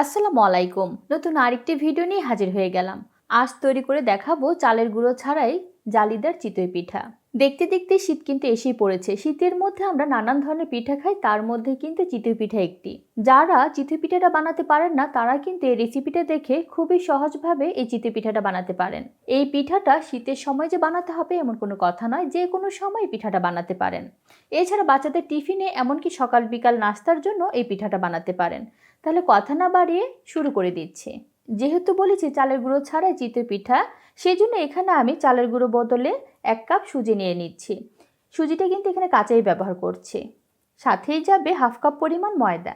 আসসালামু আলাইকুম। নতুন আরেকটি ভিডিও নিয়ে হাজির হয়ে গেলাম। আজ তৈরি করে দেখাবো চালের গুঁড়ো ছাড়াই জালিদার চিতই পিঠা। দেখতে দেখতে শীত কিন্তু এসেই পড়েছে। শীতের মধ্যে আমরা নানান ধরনের পিঠা খাই, তার মধ্যে কিন্তু চিতই পিঠা একটি। যারা চিতই পিঠাটা বানাতে পারেন না তারা কিন্তু এই রেসিপিটা দেখে খুবই সহজভাবে এই চিতই পিঠাটা বানাতে পারেন। এই পিঠাটা শীতের সময় যে বানাতে হবে এমন কোনো কথা নয়, যে কোনো সময় পিঠাটা বানাতে পারেন। এছাড়া বাচ্চাদের টিফিনে এমনকি সকাল বিকাল নাস্তার জন্য এই পিঠাটা বানাতে পারেন। তাহলে কথা না বাড়িয়ে শুরু করে দিচ্ছি। যেহেতু বলেছি চালের গুঁড়ো ছাড়াই চিতই পিঠা, সেই জন্য এখানে আমি চালের গুঁড়ো বদলে 1 কাপ সুজি নিয়ে নিচ্ছি। সুজিটা কিন্তু এখানে কাঁচাই ব্যবহার করছি। সাথেই যাবে 1/2 কাপ পরিমাণ ময়দা,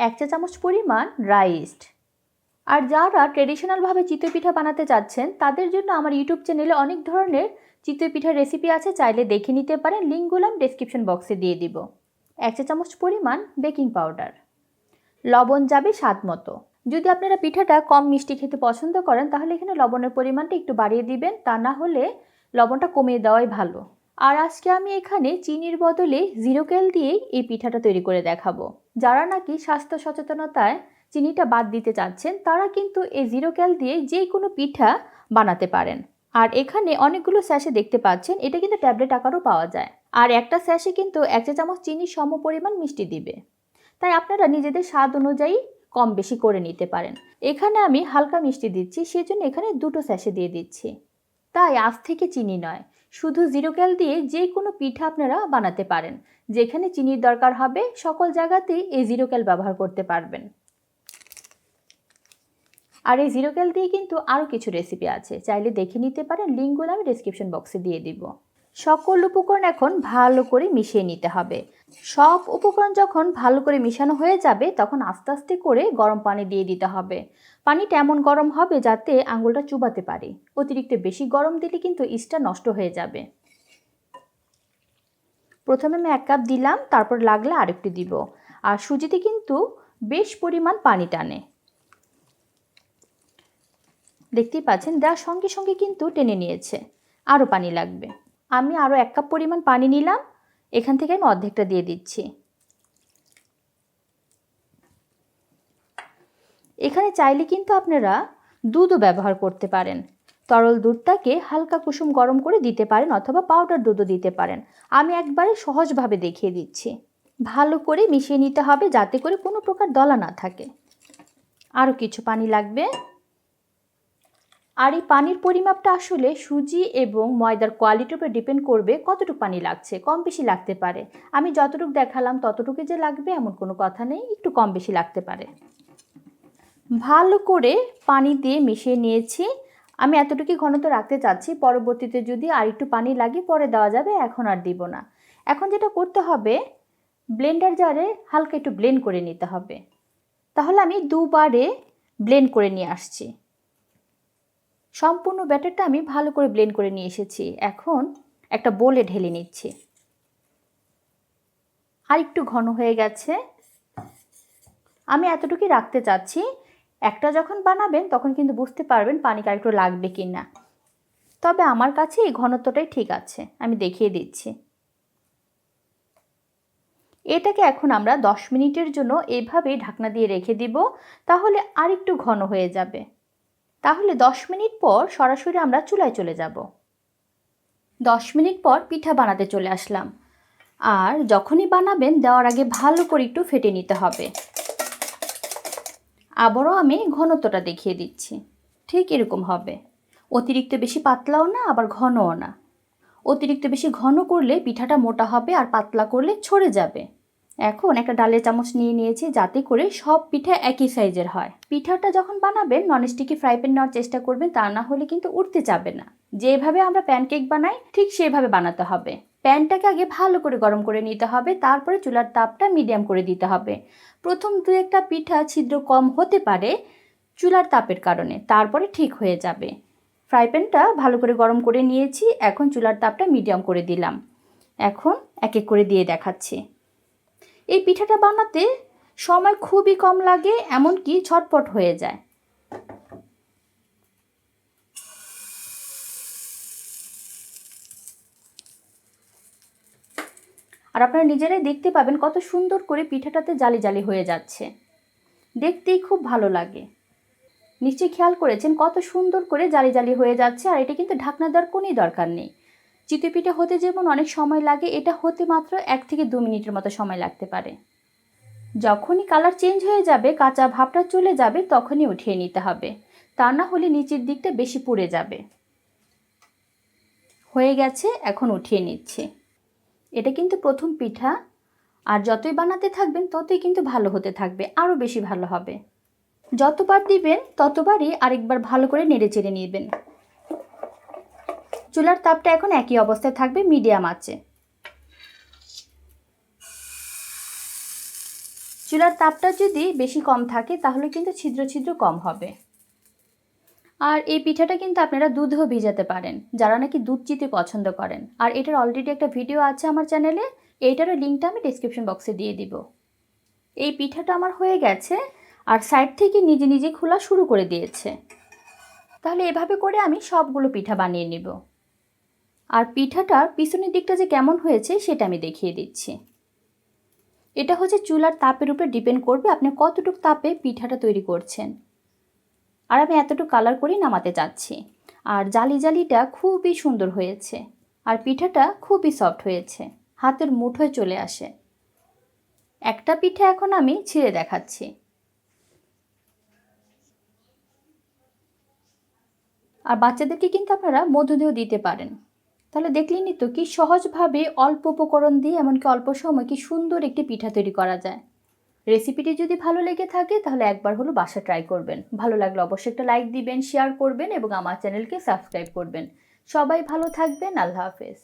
1 চা চামচ পরিমাণ রাইস্ট। আর যারা ট্রেডিশনালভাবে চিতই পিঠা বানাতে চাচ্ছেন তাদের জন্য আমার ইউটিউব চ্যানেলে অনেক ধরনের চিতই পিঠার রেসিপি আছে, চাইলে দেখে নিতে পারেন। লিঙ্কগুলো আমি ডেসক্রিপশন বক্সে দিয়ে দিব। 1 চা চামচ পরিমাণ বেকিং পাউডার, লবণ যাবে স্বাদ মতো। যদি আপনারা পিঠাটা কম মিষ্টি খেতে পছন্দ করেন তাহলে এখানে লবণের পরিমাণটা একটু বাড়িয়ে দিবেন, তা না হলে লবণটা কমিয়ে দেওয়াই ভালো। আর আজকে আমি এখানে চিনির বদলে ZeroCal দিয়েই এই পিঠাটা তৈরি করে দেখাবো। যারা নাকি স্বাস্থ্য সচেতনতায় চিনিটা বাদ দিতে চাচ্ছেন তারা কিন্তু এই ZeroCal দিয়ে যে কোনো পিঠা বানাতে পারেন। আর এখানে অনেকগুলো স্যাশে দেখতে পাচ্ছেন, এটা কিন্তু ট্যাবলেট আকারও পাওয়া যায়। আর একটা স্যাশে কিন্তু 1 চা চামচ চিনির সম পরিমাণ মিষ্টি দিবে, তাই আপনারা নিজেদের স্বাদ অনুযায়ী কম বেশি করে নিতে পারেন। এখানে আমি হালকা মিষ্টি দিচ্ছি, সেজন্য এখানে 2টো স্যাশে দিয়ে দিচ্ছি। তাই আজ থেকে চিনি নয়, শুধু ZeroCal দিয়ে যে কোনো পিঠা আপনারা বানাতে পারেন। যেখানে চিনির দরকার হবে সকল জায়গাতেই এই ZeroCal ব্যবহার করতে পারবেন। আর এই ZeroCal দিয়ে কিন্তু আরও কিছু রেসিপি আছে, চাইলে দেখে নিতে পারেন। লিঙ্কগুলো আমি ডেসক্রিপশন বক্সে দিয়ে দিব। সকল উপকরণ এখন ভালো করে মিশিয়ে নিতে হবে। সব উপকরণ যখন ভালো করে মিশানো হয়ে যাবে তখন আস্তে আস্তে করে গরম পানি দিয়ে দিতে হবে। পানিটা এমন গরম হবে যাতে আঙুলটা চুবাতে পারে। অতিরিক্ত বেশি গরম দিলে কিন্তু ইস্টটা নষ্ট হয়ে যাবে। প্রথমে আমি 1 কাপ দিলাম, তারপর লাগলে আরেকটু দিব। আর সুজিতে কিন্তু বেশ পরিমাণ পানি টানে, দেখতেই পাচ্ছেন। দেওয়ার সঙ্গে সঙ্গে কিন্তু টেনে নিয়েছে, আরও পানি লাগবে। আমি আরও 1 কাপ পরিমাণ পানি নিলাম, এখান থেকে আমি অর্ধেকটা দিয়ে দিচ্ছি। এখানে চাইলে কিন্তু আপনারা দুধও ব্যবহার করতে পারেন। তরল দুধটাকে হালকা কুসুম গরম করে দিতে পারেন অথবা পাউডার দুধও দিতে পারেন। আমি একবারে সহজভাবে দেখিয়ে দিচ্ছি। ভালো করে মিশিয়ে নিতে হবে যাতে করে কোনো প্রকার দলা না থাকে। আরও কিছু পানি লাগবে। আর এই পানির পরিমাপটা আসলে সুজি এবং ময়দার কোয়ালিটির উপর ডিপেন্ড করবে কতটুকু পানি লাগছে। কম বেশি লাগতে পারে। আমি যতটুকু দেখালাম ততটুকু যে লাগবে এমন কোনো কথা নেই, একটু কম বেশি লাগতে পারে। ভালো করে পানি দিয়ে মিশিয়ে নিয়েছি। আমি এতটুকু ঘনত্ব রাখতে চাচ্ছি, পরবর্তীতে যদি আর একটু পানি লাগে পরে দেওয়া যাবে, এখন আর দিব না। এখন যেটা করতে হবে, ব্লেন্ডার জারে হালকা একটু ব্লেন্ড করে নিতে হবে। তাহলে আমি দুবারে ব্লেন্ড করে নিয়ে আসছি। সম্পূর্ণ ব্যাটারটা আমি ভালো করে ব্লেন্ড করে নিয়ে এসেছি। এখন একটা বোলে ঢেলে নিচ্ছি। আর একটু ঘন হয়ে গেছে, আমি এতটুকুই রাখতে চাচ্ছি। একটা যখন বানাবেন তখন কিন্তু বুঝতে পারবেন পানিটা একটু লাগবে কি না। তবে আমার কাছে এই ঘনত্বটাই ঠিক আছে, আমি দেখিয়ে দিচ্ছি। এটাকে এখন আমরা 10 মিনিটের জন্য এভাবেই ঢাকনা দিয়ে রেখে দিব, তাহলে আর একটু ঘন হয়ে যাবে। তাহলে 10 মিনিট পর সরাসরি আমরা চুলায় চলে যাব। 10 মিনিট পর পিঠা বানাতে চলে আসলাম। আর যখনই বানাবেন দেওয়ার আগে ভালো করে একটু ফেটে নিতে হবে। আবারও আমি ঘনত্বটা দেখিয়ে দিচ্ছি, ঠিক এরকম হবে। অতিরিক্ত বেশি পাতলাও না আবার ঘনও না। অতিরিক্ত বেশি ঘন করলে পিঠাটা মোটা হবে আর পাতলা করলে ছড়ে যাবে। এখন একটা ডালের চামচ নিয়ে নিয়েছি যাতে করে সব পিঠা একই সাইজের হয়। পিঠাটা যখন বানাবেন ননস্টিকি ফ্রাই প্যান নেওয়ার চেষ্টা করবেন, তা না হলে কিন্তু উঠতে যাবে না। যেভাবে আমরা প্যানকেক বানাই ঠিক সেভাবে বানাতে হবে। প্যানটাকে আগে ভালো করে গরম করে নিতে হবে, তারপরে চুলার তাপটা মিডিয়াম করে দিতে হবে। প্রথম 2-1টা পিঠা ছিদ্র কম হতে পারে চুলার তাপের কারণে, তারপরে ঠিক হয়ে যাবে। ফ্রাই প্যানটা ভালো করে গরম করে নিয়েছি, এখন চুলার তাপটা মিডিয়াম করে দিলাম। এখন এক এক করে দিয়ে দেখাচ্ছি। এই পিঠাটা বানাতে সময় খুবই কম লাগে, এমনকি ঝটপট হয়ে যায়। আর আপনারা নিজেরাই দেখতে পাবেন কত সুন্দর করে পিঠাটাতে জালি জালি হয়ে যাচ্ছে। দেখতেই খুব ভালো লাগে। নিশ্চয়ই খেয়াল করেছেন কত সুন্দর করে জালি জালি হয়ে যাচ্ছে, আর এটা কিন্তু ঢাকনা দেওয়ার কোনোই দরকার নেই। চিতই পিঠা হতে যেমন অনেক সময় লাগে, এটা হতে মাত্র 1 থেকে 2 মিনিটের মতো সময় লাগতে পারে। যখনই কালার চেঞ্জ হয়ে যাবে, কাঁচা ভাবটা চলে যাবে, তখনই উঠিয়ে নিতে হবে, তা না হলে নিচের দিকটা বেশি পুড়ে যাবে। হয়ে গেছে, এখন উঠিয়ে নিচ্ছি। এটা কিন্তু প্রথম পিঠা, আর যতই বানাতে থাকবেন ততই কিন্তু ভালো হতে থাকবে, আরও বেশি ভালো হবে। যতবার দিবেন ততবারই আরেকবার ভালো করে নেড়ে চেড়ে নেবেন। চুলার তাপটা এখন একই অবস্থায় থাকবে, মিডিয়াম আঁচে। চুলার তাপটা যদি বেশি কম থাকে তাহলে কিন্তু ছিদ্র ছিদ্র কম হবে। আর এই পিঠাটা কিন্তু আপনারা দুধেও ভিজাতে পারেন, যারা নাকি দুধ চিতে পছন্দ করেন। আর এটার অলরেডি একটা ভিডিও আছে আমার চ্যানেলে, এইটারও লিঙ্কটা আমি ডেসক্রিপশন বক্সে দিয়ে দিব। এই পিঠাটা আমার হয়ে গেছে, আর সাইড থেকে নিজে নিজে খোলা শুরু করে দিয়েছে। তাহলে এভাবে করে আমি সবগুলো পিঠা বানিয়ে নিব। আর পিঠাটার পিছনের দিকটা যে কেমন হয়েছে সেটা আমি দেখিয়ে দিচ্ছি। এটা হচ্ছে চুলার তাপের উপরে ডিপেন্ড করবে আপনি কতটুকু তাপে পিঠাটা তৈরি করছেন। আর আমি এতটুকু কালার করেই নামাতে চাচ্ছি। আর জালি জালিটা খুবই সুন্দর হয়েছে, আর পিঠাটা খুবই সফট হয়েছে, হাতের মুঠোয় চলে আসে। একটা পিঠা এখন আমি ছিঁড়ে দেখাচ্ছি। আর বাচ্চাদেরকে কিন্তু আপনারা মধু দিয়েও দিতে পারেন। তাহলে দেখলেনই তো কি সহজভাবে অল্প উপকরণ দিয়ে এমনকি অল্প সময় কি সুন্দর একটি পিঠা তৈরি করা যায়। রেসিপিটি যদি ভালো লেগে থাকে তাহলে একবার হলো বাসা ট্রাই করবেন। ভালো লাগলে অবশ্যই একটা লাইক দিবেন, শেয়ার করবেন এবং আমার চ্যানেলকে সাবস্ক্রাইব করবেন। সবাই ভালো থাকবেন। আল্লাহ হাফেজ।